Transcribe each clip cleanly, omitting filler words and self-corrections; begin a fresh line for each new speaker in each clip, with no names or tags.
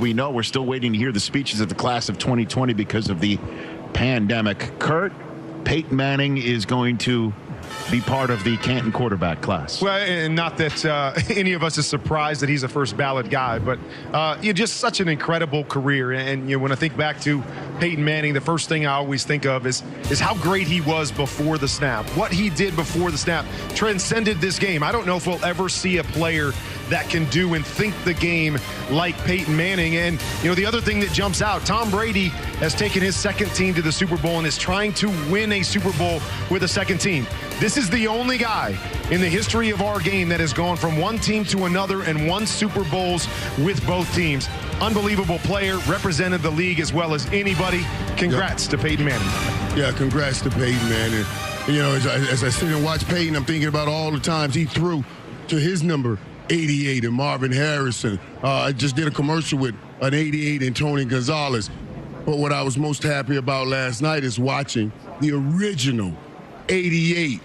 We know we're still waiting to hear the speeches of the class of 2020 because of the pandemic. Kurt, Peyton Manning is going to be part of the Canton quarterback class.
Well, and not that any of us is surprised that he's a first ballot guy, but just such an incredible career. And when I think back to Peyton Manning, the first thing I always think of is how great he was before the snap. What he did before the snap transcended this game. I don't know if we'll ever see a player that can do and think the game like Peyton Manning. And, the other thing that jumps out, Tom Brady has taken his second team to the Super Bowl and is trying to win a Super Bowl with a second team. This is the only guy in the history of our game that has gone from one team to another and won Super Bowls with both teams. Unbelievable player, represented the league as well as anybody. Congrats to Peyton Manning.
Yeah, congrats to Peyton Manning. As I sit and watch Peyton, I'm thinking about all the times he threw to his number 88 and Marvin Harrison. I just did a commercial with an 88 and Tony Gonzalez. But what I was most happy about last night is watching the original 88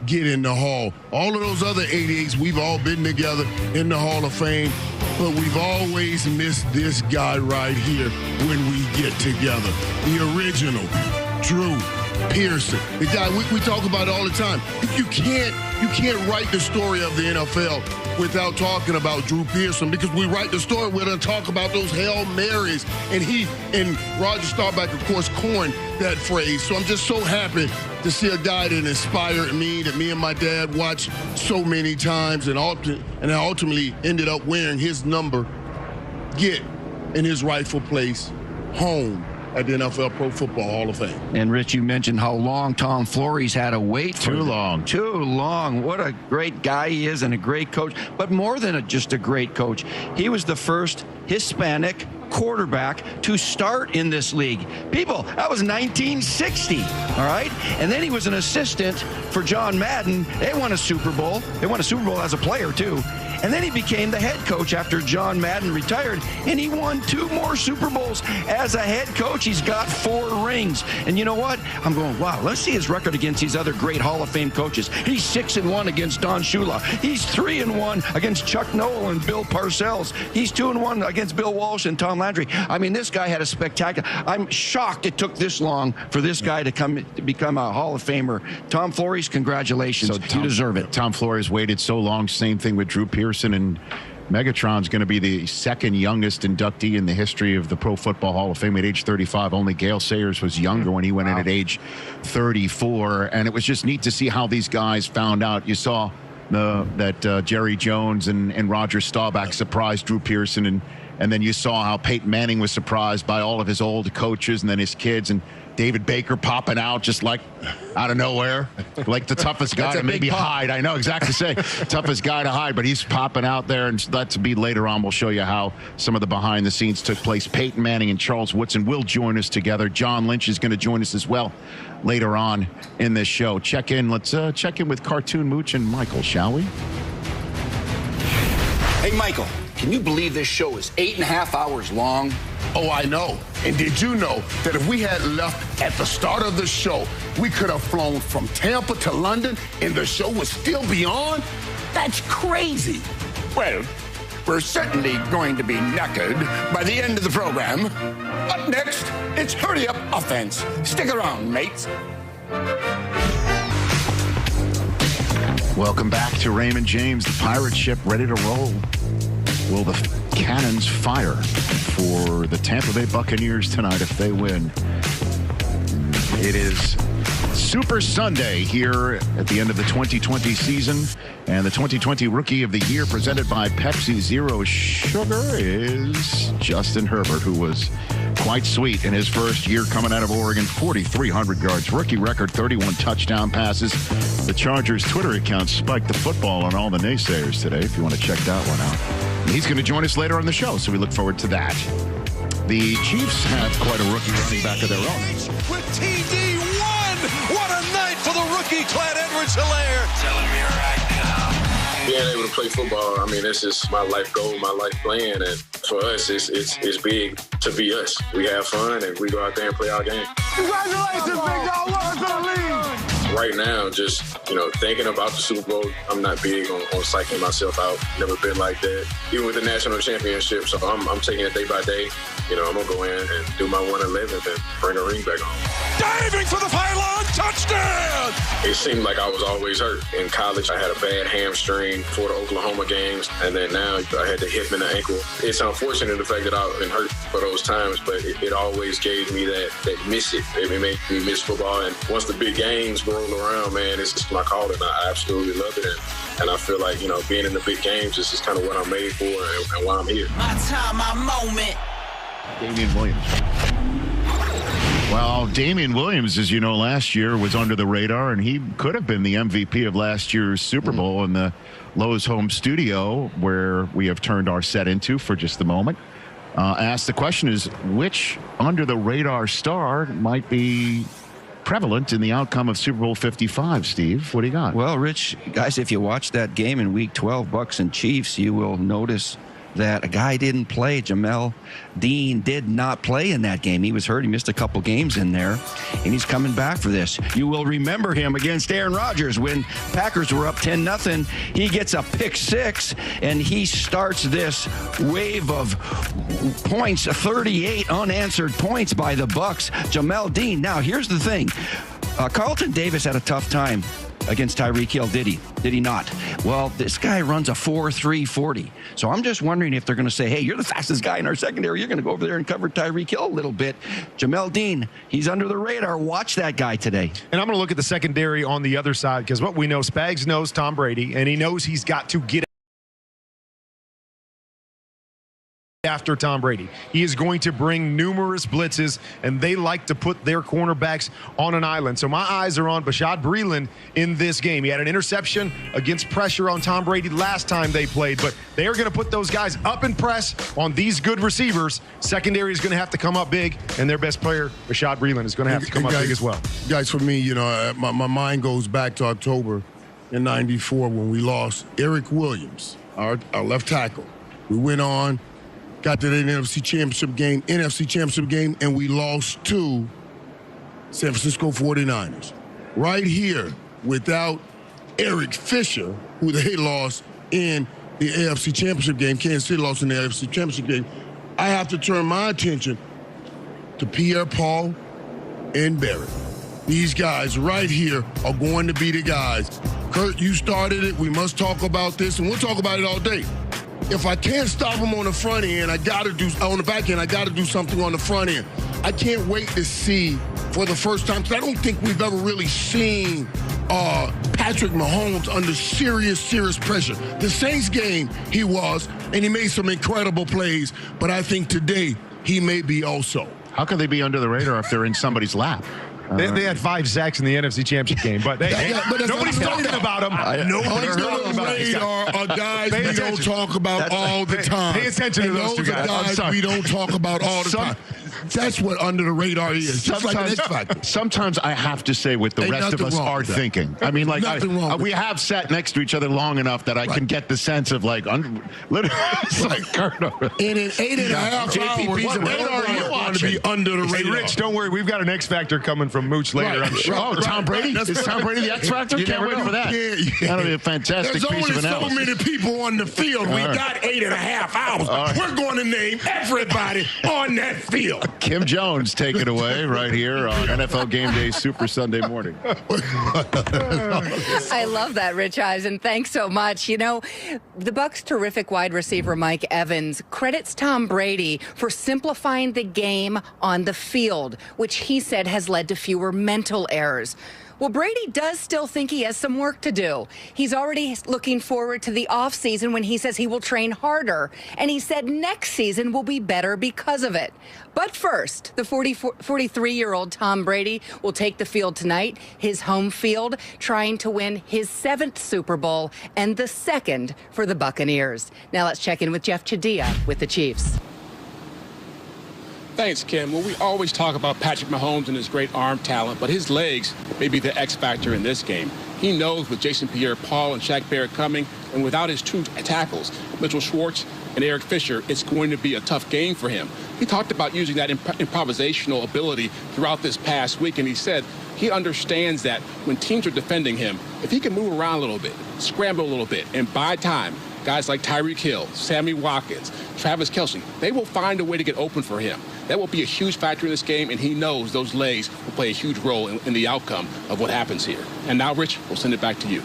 get in the Hall. All of those other 88s, we've all been together in the Hall of Fame, but we've always missed this guy right here when we get together. The original, Drew Pearson. The guy we talk about all the time. You can't write the story of the NFL without talking about Drew Pearson, because we write the story, we're going to talk about those Hail Marys. And he and Roger Staubach, of course, coined that phrase. So I'm just so happy to see a guy that inspired me, that me and my dad watched so many times, and I ultimately ended up wearing his number, get in his rightful place, home at the NFL Pro Football Hall of Fame.
And, Rich, you mentioned how long Tom Flores had to wait for.
Too long.
What a great guy he is and a great coach. But more than just a great coach, he was the first Hispanic quarterback to start in this league. People, that was 1960, all right? And then he was an assistant for John Madden. They won a Super Bowl. They won a Super Bowl as a player, too. And then he became the head coach after John Madden retired, and he won 2 more Super Bowls as a head coach. He's got 4 rings. And you know what? I'm going, wow, let's see his record against these other great Hall of Fame coaches. He's 6-1 against Don Shula. He's 3-1 against Chuck Noll and Bill Parcells. He's 2-1 against Bill Walsh and Tom Landry. I mean, this guy had a spectacular. I'm shocked it took this long for this guy to become a Hall of Famer. Tom Flores, congratulations. You deserve it.
Tom Flores waited so long. Same thing with Drew Pearson. And Megatron's going to be the second youngest inductee in the history of the Pro Football Hall of Fame at age 35. Only Gale Sayers was younger when he went in at age 34. And it was just neat to see how these guys found out. You saw that Jerry Jones and Roger Staubach surprised Drew Pearson. And then you saw how Peyton Manning was surprised by all of his old coaches and then his kids. And David Baker popping out just like out of nowhere, like the toughest guy to maybe hide. I know exactly say toughest guy to hide, but he's popping out there, and that's be later on. We'll show you how some of the behind the scenes took place. Peyton Manning and Charles Woodson will join us together. John Lynch is going to join us as well later on in this show. Let's check in with Cartoon Mooch and Michael, shall we?
Hey, Michael, can you believe this show is 8.5 hours long?
Oh, I know. And did you know that if we had left at the start of the show, we could have flown from Tampa to London and the show would still be on? That's crazy.
Well, we're certainly going to be knackered by the end of the program. Up next, it's Hurry Up Offense. Stick around, mates.
Welcome back to Raymond James, the pirate ship ready to roll. Will the cannons fire for the Tampa Bay Buccaneers tonight if they win? It is Super Sunday here at the end of the 2020 season. And the 2020 Rookie of the Year presented by Pepsi Zero Sugar is Justin Herbert, who was quite sweet in his first year coming out of Oregon. 4,300 yards, rookie record, 31 touchdown passes. The Chargers Twitter account spiked the football on all the naysayers today, if you want to check that one out. And he's going to join us later on the show, so we look forward to that. The Chiefs have quite a rookie running back of their own.
With TD1, what a night for the rookie, Clyde Edwards-Helaire. Telling me right now.
Being able to play football, I mean, this is my life goal, my life plan, and for us, it's big to be us. We have fun, and we go out there and play our game.
Congratulations, big dog. Welcome to the league.
right now, just, thinking about the Super Bowl, I'm not big on psyching myself out. Never been like that. Even with the national championship, so I'm taking it day by day. I'm going to go in and do my 111th and bring a ring back home.
Diving for the pylon, touchdown!
It seemed like I was always hurt. In college, I had a bad hamstring for the Oklahoma games, and then now I had the hip and the ankle. It's unfortunate the fact that I've been hurt for those times, but it always gave me that miss it. It made me miss football, and once the big games roll around, man, it's just my calling. I absolutely love it, and I feel like, being in the big games is just kind of what I'm made for and why I'm here.
My time, my moment.
Damian Williams. Well, Damian Williams, as you know, last year was under the radar, and he could have been the MVP of last year's Super Bowl in the Lowe's home studio, where we have turned our set into for just a moment. Asked the question is, which under-the-radar star might be prevalent in the outcome of Super Bowl 55, Steve? What do you got?
Well, Rich, guys, if you watch that game in Week 12, Bucs and Chiefs, you will notice that a guy didn't play. Jamel Dean did not play in that game. He was hurt. He missed a couple games in there, and he's coming back for this. You will remember him against Aaron Rodgers when Packers were up 10-0. He gets a pick six, and he starts this wave of points, 38 unanswered points by the Bucs. Jamel Dean. Now, here's the thing. Carlton Davis had a tough time against Tyreek Hill, did he? Did he not? Well, this guy runs a 4.340. So I'm just wondering if they're going to say, hey, you're the fastest guy in our secondary. You're going to go over there and cover Tyreek Hill a little bit. Jamel Dean, he's under the radar. Watch that guy today.
And I'm going to look at the secondary on the other side, because what we know, Spags knows Tom Brady, and he knows he's got to get after Tom Brady. He is going to bring numerous blitzes, and they like to put their cornerbacks on an island. So my eyes are on Bashaud Breeland in this game. He had an interception against pressure on Tom Brady last time they played, but they are going to put those guys up and press on these good receivers. Secondary is going to have to come up big, and their best player, Bashaud Breeland, is going to have to come up big as well.
Guys, for me, my mind goes back to October in '94 when we lost Eric Williams, our left tackle. We went on, got to the NFC Championship game, and we lost to San Francisco 49ers. Right here, without Eric Fisher, who they lost in the AFC Championship game, Kansas City lost in the AFC Championship game, I have to turn my attention to Pierre-Paul and Barrett. These guys right here are going to be the guys. Kurt, you started it. We must talk about this, and we'll talk about it all day. If I can't stop them on the front end, on the back end, I got to do something on the front end. I can't wait to see for the first time, because I don't think we've ever really seen Patrick Mahomes under serious pressure. The Saints game, he was, and he made some incredible plays, but I think today he may be also.
How can they be under the radar if they're in somebody's lap?
They had 5 sacks in the NFC Championship game, but nobody's talking about them. Nobody's talking about them.
Are guys we don't talk about all the time.
Pay attention to those two guys.
We don't talk about all the time. That's what under the radar is. Just like an X Factor.
Sometimes I have to say what the rest of us are thinking. I mean, we have sat next to each other long enough that I can get the sense of literally, it's like
in an 8.5 hours,
what are you watching?
Be under the radar.
Hey, Rich, don't worry. We've got an X Factor coming from Mooch later. I'm sure.
Oh, Tom Brady? Is Tom Brady the X Factor? Can't wait for that. That'll be a fantastic piece of analysis.
There's only so many people on the field. We got 8.5 hours. Right. We're going to name everybody on that field.
Kim Jones, take it away right here on NFL Game Day Super Sunday Morning.
I love that, Rich Eisen. Thanks so much. The Bucs' terrific wide receiver Mike Evans credits Tom Brady for simplifying the game on the field, which he said has led to fewer mental errors. Well, Brady does still think he has some work to do. He's already looking forward to the offseason when he says he will train harder, and he said next season will be better because of it. But first, the 43-year-old Tom Brady will take the field tonight, his home field, trying to win his 7th Super Bowl and the 2nd for the Buccaneers. Now let's check in with Jeff Chadia with the Chiefs.
Thanks, Kim. Well, we always talk about Patrick Mahomes and his great arm talent, but his legs may be the X factor in this game. He knows with Jason Pierre-Paul and Shaq Barrett coming, and without his 2 tackles, Mitchell Schwartz and Eric Fisher, it's going to be a tough game for him. He talked about using that improvisational ability throughout this past week, and he said he understands that when teams are defending him, if he can move around a little bit, scramble a little bit, and buy time, guys like Tyreek Hill, Sammy Watkins, Travis Kelce, they will find a way to get open for him. That will be a huge factor in this game, and he knows those legs will play a huge role in the outcome of what happens here. And now, Rich, we'll send it back to you.